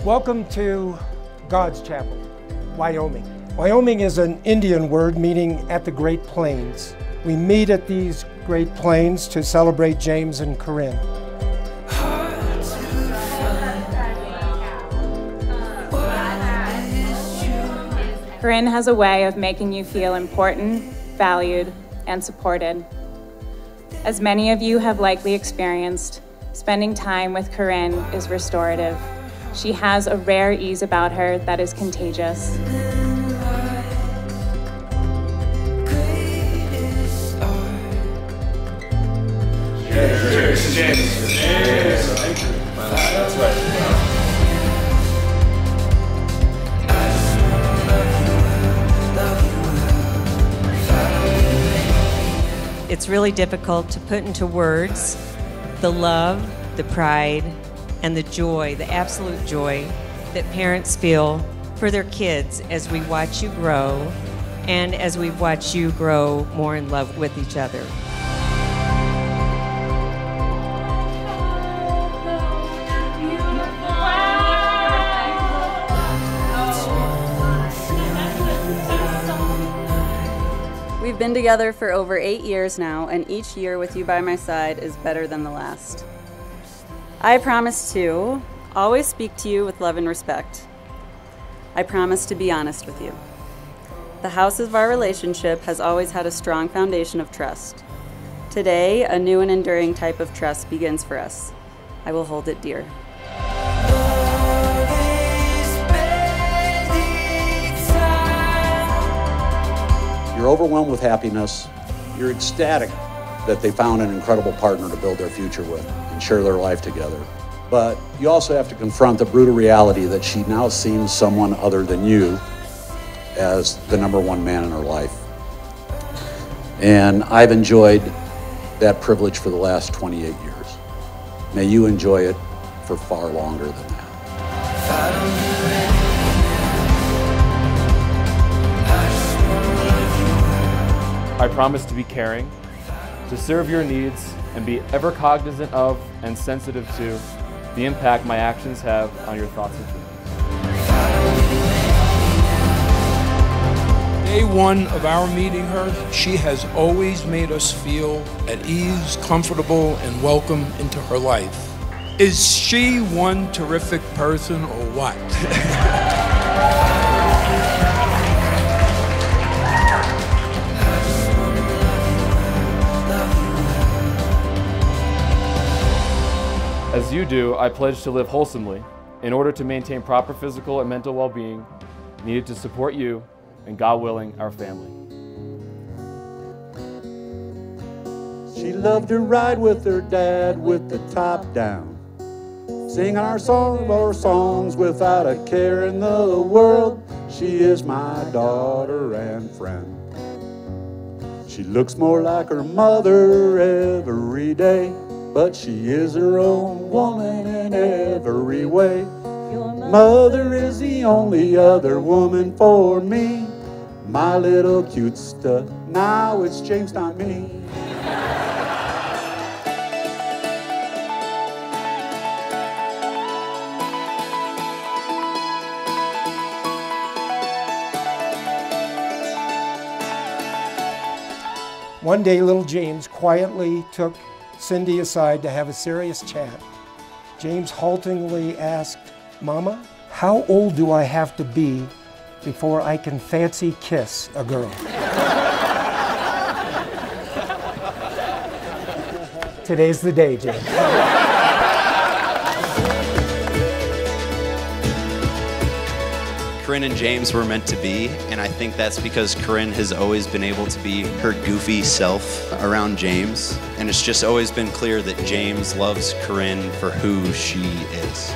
Welcome to God's Chapel, Wyoming. Wyoming is an Indian word meaning at the Great Plains. We meet at these Great Plains to celebrate James and Corinne. Corinne has a way of making you feel important, valued, and supported. As many of you have likely experienced, spending time with Corinne is restorative. She has a rare ease about her that is contagious. Cheers. Cheers. That's right. It's really difficult to put into words the love, the pride, and the joy, the absolute joy that parents feel for their kids as we watch you grow and as we watch you grow more in love with each other. We've been together for over 8 years now, and each year with you by my side is better than the last. I promise to always speak to you with love and respect. I promise to be honest with you. The house of our relationship has always had a strong foundation of trust. Today, a new and enduring type of trust begins for us. I will hold it dear. You're overwhelmed with happiness. You're ecstatic that they found an incredible partner to build their future with and share their life together. But you also have to confront the brutal reality that she now sees someone other than you as the #1 man in her life. And I've enjoyed that privilege for the last 28 years. May you enjoy it for far longer than that. I promise to be caring, to serve your needs, and be ever cognizant of and sensitive to the impact my actions have on your thoughts and feelings. Day one of our meeting her, she has always made us feel at ease, comfortable, and welcome into her life. Is she one terrific person or what? As you do, I pledge to live wholesomely in order to maintain proper physical and mental well-being needed to support you and, God willing, our family. She loved to ride with her dad with the top down, sing our songs without a care in the world. She is my daughter and friend. She looks more like her mother every day, but she is her own woman in every way. Mother is the only other woman for me. My little cute stuff. Now it's James, not me. One day, little James quietly took Cindy aside to have a serious chat. James haltingly asked, "Mama, how old do I have to be before I can fancy kiss a girl?" Today's the day, James. Corinne and James were meant to be, and I think that's because Corinne has always been able to be her goofy self around James, and it's just always been clear that James loves Corinne for who she is.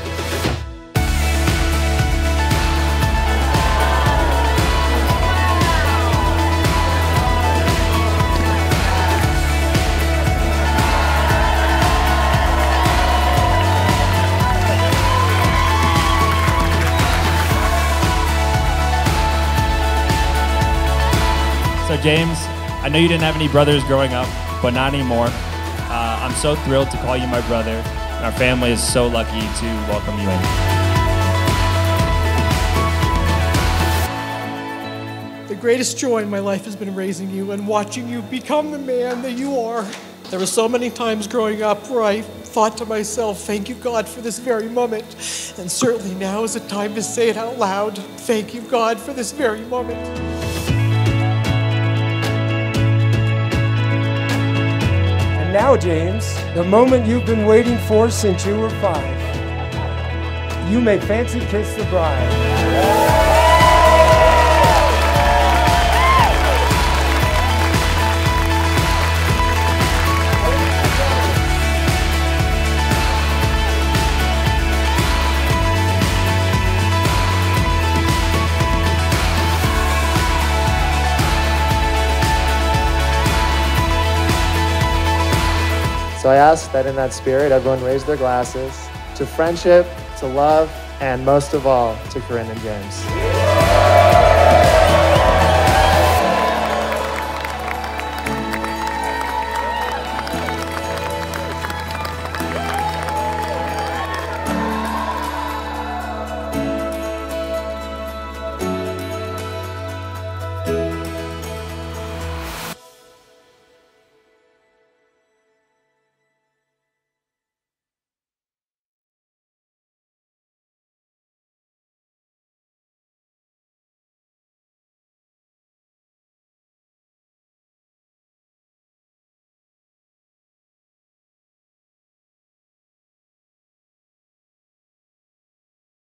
So James, I know you didn't have any brothers growing up, but not anymore. I'm so thrilled to call you my brother. Our family is so lucky to welcome you in. greatest joy in my life has been raising you and watching you become the man that you are. There were so many times growing up where I thought to myself, thank you, God, for this very moment. And certainly now is the time to say it out loud. Thank you, God, for this very moment. And now, James, the moment you've been waiting for since you were 5. You may fancy kiss the bride. So I ask that in that spirit, everyone raise their glasses to friendship, to love, and most of all, to Corinne and James.